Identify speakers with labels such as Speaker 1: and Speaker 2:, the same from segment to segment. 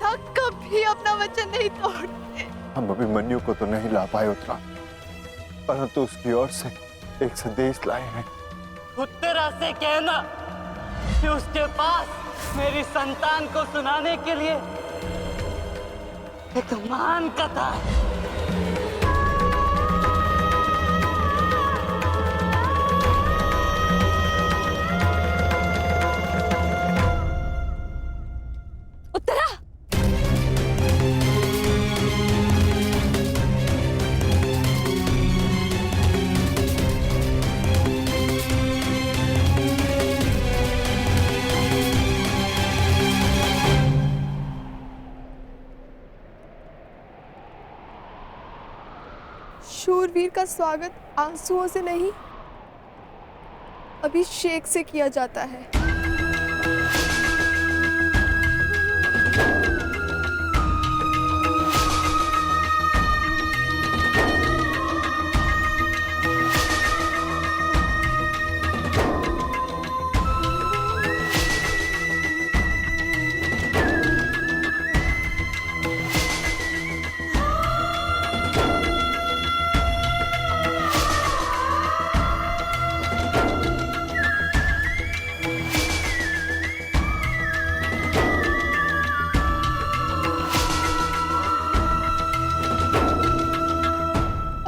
Speaker 1: था कभी अपना वचन नहीं तोड़ते।
Speaker 2: हम अभिमन्यु को तो नहीं ला पाए उत्तरा, परंतु उसकी ओर से एक संदेश लाए हैं।
Speaker 3: उत्तरा से कहना कि उसके पास मेरी संतान को सुनाने के लिए एक महान कथा है।
Speaker 1: उत्तरा, शूरवीर का स्वागत आंसुओं से नहीं, अभिषेक से किया जाता है।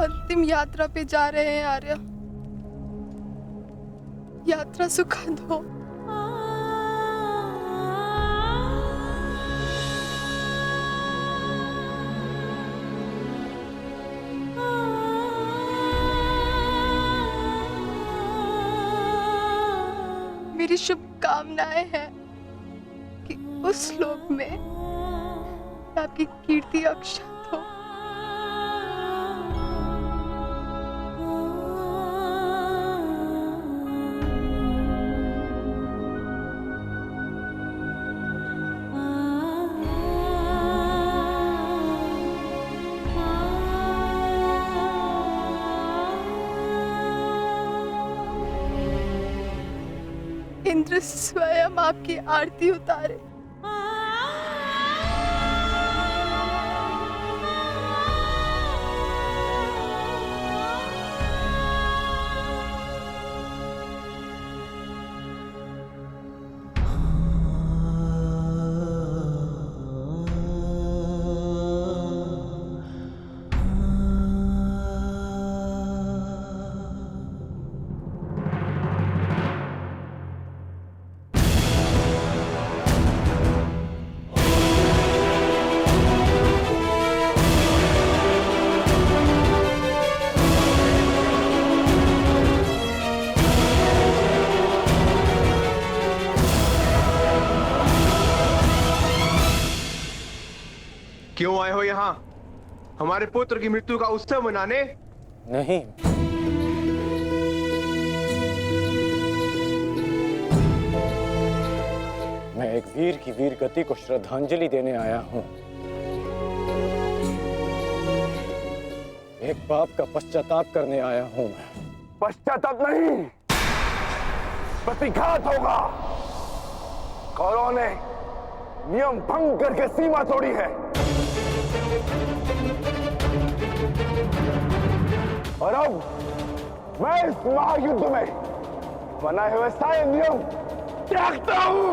Speaker 1: अंतिम यात्रा पे जा रहे हैं आर्य, यात्रा सुखद हो। मेरी शुभकामनाएं हैं कि उस लोक में आपकी कीर्ति अक्षत हो। इंद्र स्वयं आपकी आरती उतारे।
Speaker 4: क्यों आए हो यहाँ? हमारे पुत्र की मृत्यु का उत्सव मनाने?
Speaker 5: नहीं, मैं एक वीर की वीर गति को श्रद्धांजलि देने आया हूं। एक पाप का पश्चाताप करने आया हूं मैं।
Speaker 4: पश्चाताप नहीं, प्रतिघात होगा। कौरवों ने नियम भंग करके सीमा तोड़ी है और अब मैं इस महायुद्ध में बनाए हुए सारे नियम त्यागता हूं।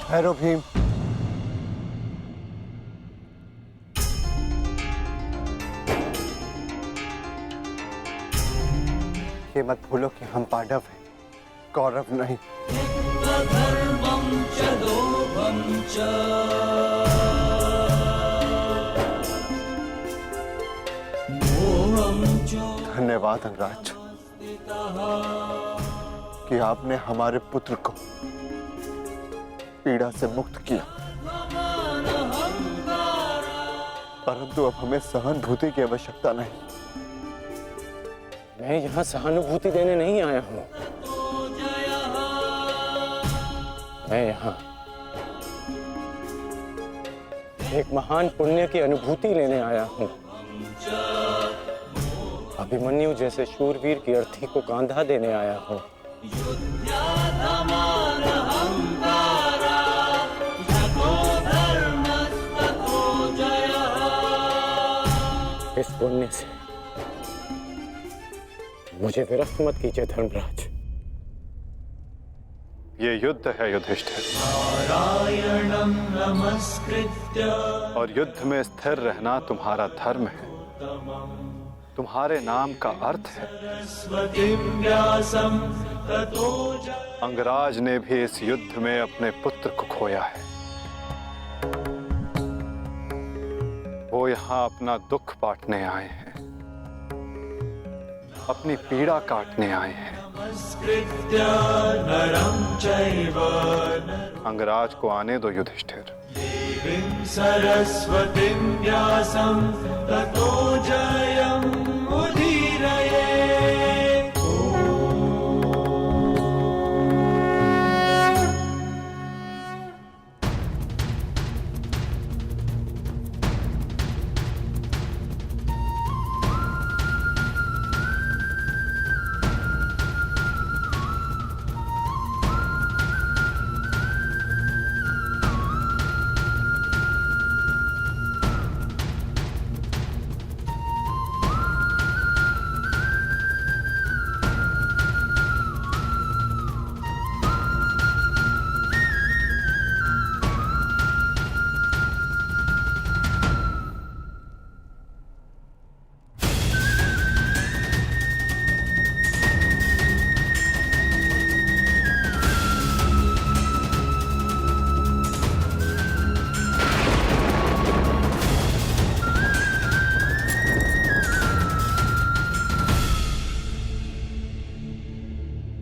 Speaker 2: ठहरो भीम, ये मत भूलो कि हम पांडव हैं, कौरव नहीं। धन्यवाद अंगराज कि आपने हमारे पुत्र को पीड़ा से मुक्त किया, परंतु अब हमें सहानुभूति की आवश्यकता नहीं।
Speaker 5: मैं यहाँ सहानुभूति देने नहीं आया हूँ, मैं यहाँ एक महान पुण्य की अनुभूति लेने आया हूँ। अभिमन्यु जैसे शूरवीर की अर्थी को कांधा देने आया हूँ। इस पुण्य से मुझे विरक्त मत कीजिए धर्मराज।
Speaker 2: ये युद्ध है युधिष्ठिर, और युद्ध में स्थिर रहना तुम्हारा धर्म है, तुम्हारे नाम का अर्थ है। अंगराज ने भी इस युद्ध में अपने पुत्र को खोया है। वो यहां अपना दुख बांटने आए हैं, अपनी पीड़ा काटने आए हैं। अंगराज को आने दो युधिष्ठिर।
Speaker 6: सरस्वतीं व्यासं ततो जयं उदीरये।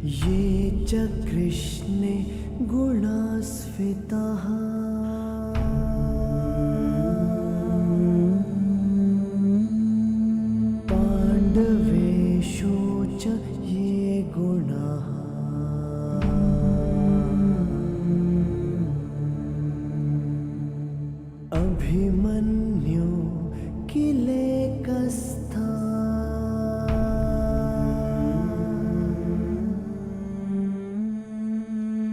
Speaker 7: ये च कृष्णे गुणास्फिताः पाण्डवेषु च ये गुणाः अभिमन्यु किलेकस्था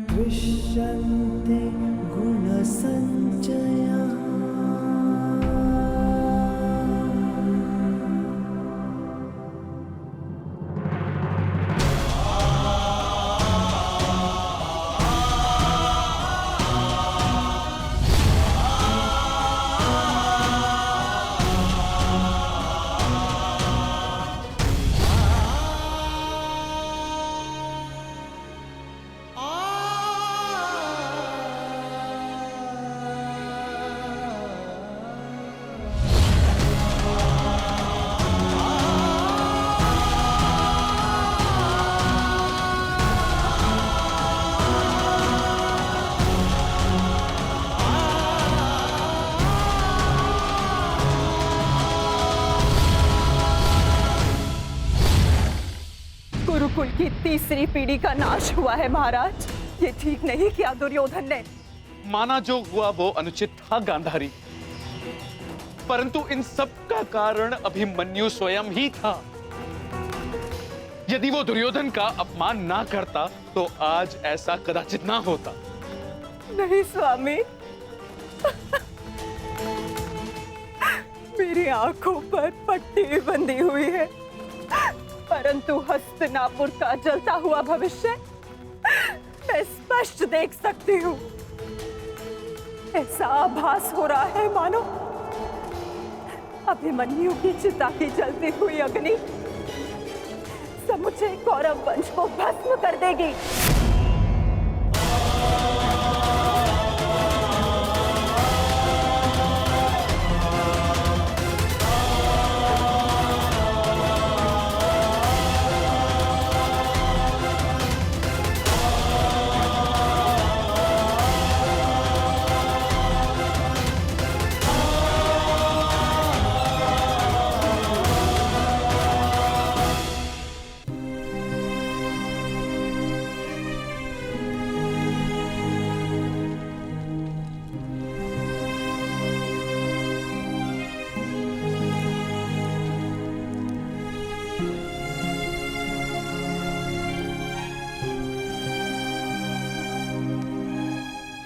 Speaker 7: दृश्यन्ते गुणसञ्चयः।
Speaker 8: गुरुकुल की तीसरी पीढ़ी का नाश हुआ है महाराज। ये ठीक नहीं किया दुर्योधन ने।
Speaker 9: माना जो हुआ वो अनुचित था गांधारी, परंतु इन सब का कारण अभिमन्यु स्वयं ही था। यदि वो दुर्योधन का अपमान ना करता तो आज ऐसा कदाचित ना होता।
Speaker 8: नहीं स्वामी, मेरी आंखों पर पट्टी बंधी हुई है, परंतु हस्तिनापुर का जलता हुआ भविष्य मैं स्पष्ट देख सकती हूँ। ऐसा आभास हो रहा है मानो अभिमन्यु की चिता की जलती हुई अग्नि समुचे कौरव वंश को भस्म कर देगी।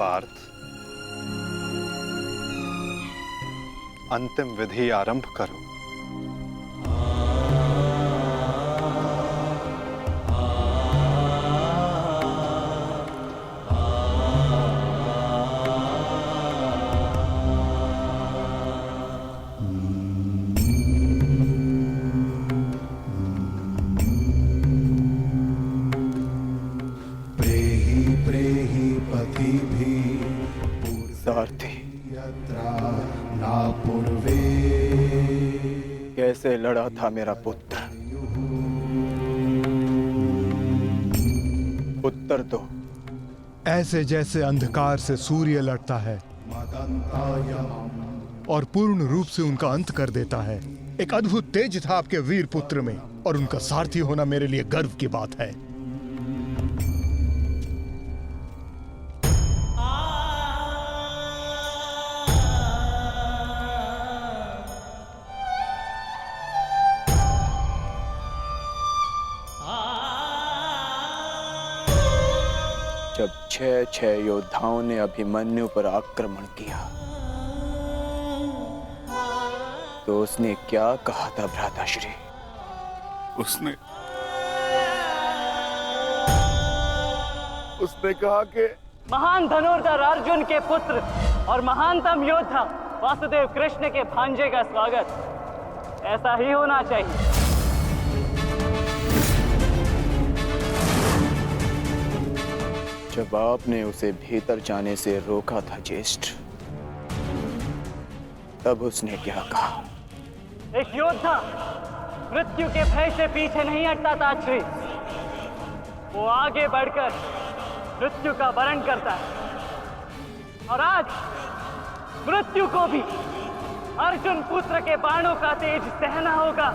Speaker 2: पार्थ, अंतिम विधि आरंभ करो।
Speaker 5: सारथी, कैसे लड़ा था मेरा पुत्र? उत्तर दो।
Speaker 10: ऐसे जैसे अंधकार से सूर्य लड़ता है और पूर्ण रूप से उनका अंत कर देता है। एक अद्भुत तेज था आपके वीर पुत्र में, और उनका सारथी होना मेरे लिए गर्व की बात है।
Speaker 5: जब 6 योद्धाओं ने अभिमन्यु पर आक्रमण किया तो उसने क्या कहा था भ्राताश्री?
Speaker 4: उसने कहा कि
Speaker 3: महान धनुर्धर अर्जुन के पुत्र और महानतम योद्धा वासुदेव कृष्ण के भांजे का स्वागत ऐसा ही होना चाहिए।
Speaker 5: जब आपने उसे भीतर जाने से रोका था ज्येष्ठ, तब उसने क्या कहा?
Speaker 3: एक योद्धा मृत्यु के भय से पीछे नहीं हटता ताक्षरी, वो आगे बढ़कर मृत्यु का वरण करता है। और आज मृत्यु को भी अर्जुन पुत्र के बाणों का तेज सहना होगा।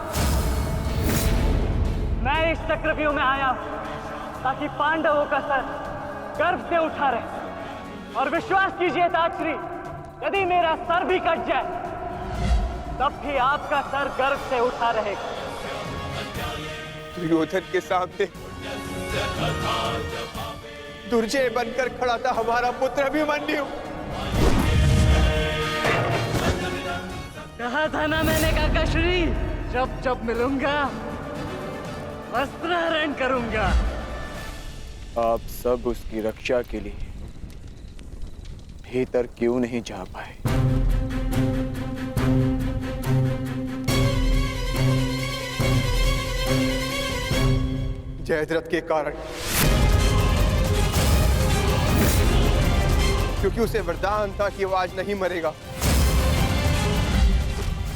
Speaker 3: मैं इस चक्रव्यूह में आया हूं ताकि पांडवों का सर गर्व से उठा रहे। और विश्वास कीजिए ताक्षरी, यदि मेरा सर भी कट जाए तब भी आपका सर गर्व से उठा रहेगा।
Speaker 4: दुर्योधन के सामने दुर्जय बनकर खड़ा था हमारा पुत्र अभिमन्यु।
Speaker 3: कहा था ना मैंने काकाश्री, जब जब मिलूंगा वस्त्रहरण करूंगा।
Speaker 5: आप सब उसकी रक्षा के लिए भीतर क्यों नहीं जा पाए?
Speaker 4: जयद्रथ के कारण, क्योंकि उसे वरदान था कि वो आज नहीं मरेगा।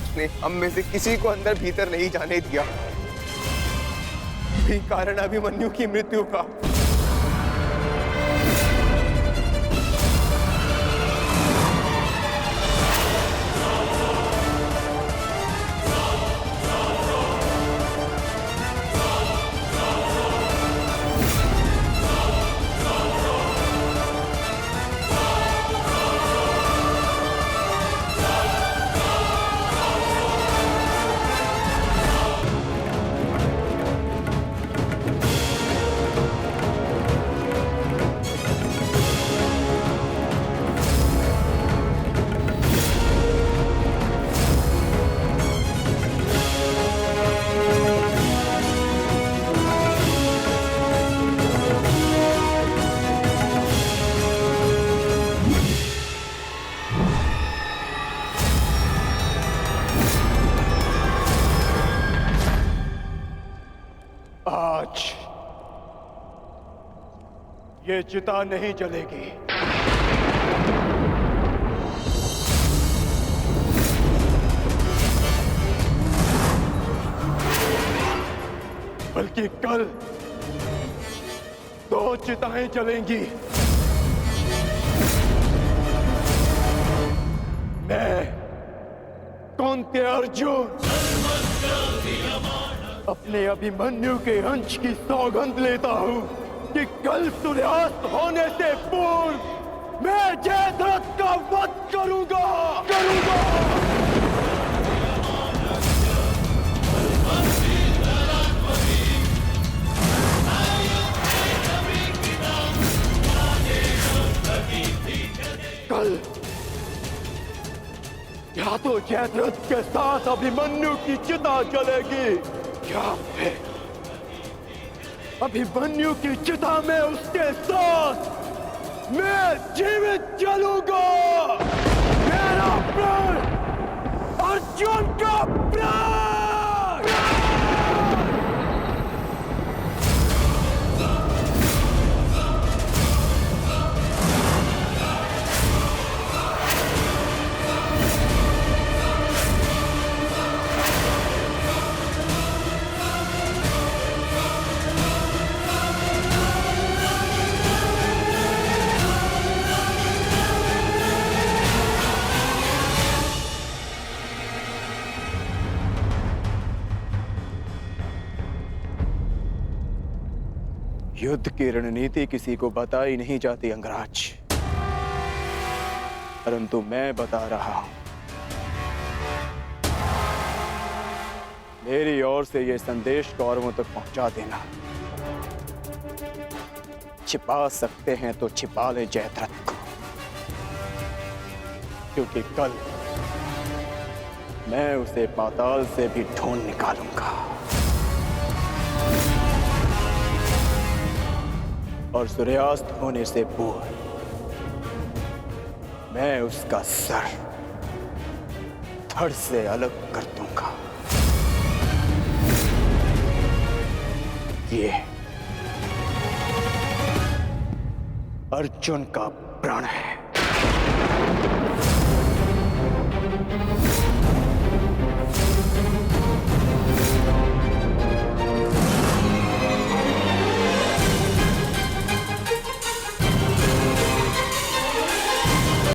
Speaker 4: उसने हम में से किसी को अंदर भीतर नहीं जाने दिया। यही कारण अभिमन्यु की मृत्यु का।
Speaker 5: आज ये चिता नहीं जलेगी। बल्कि कल 2 चिताएं जलेंगी। मैं कौंते अर्जुन अपने अभिमन्यु के अंश की सौगंध लेता हूं कि कल सूर्यास्त होने से पूर्व मैं जयद्रथ का वध करूंगा। जयद्रथ के साथ अभिमन्यु की चिता जलेगी या फिर अभिमन्यु की चिता में उसके साथ मैं जीवित जलूंगा। मेरा प्राण अर्जुन का प्राण। युद्ध की रणनीति किसी को बताई नहीं जाती अंगराज, परंतु मैं बता रहा हूं। मेरी ओर से यह संदेश कौरवों तक पहुंचा देना। छिपा सकते हैं तो छिपा ले जयद्रथ को, क्योंकि कल मैं उसे पाताल से भी ढूंढ निकालूंगा और सूर्यास्त होने से पूर्व मैं उसका सर धड़ से अलग कर दूंगा। ये अर्जुन का प्रण है।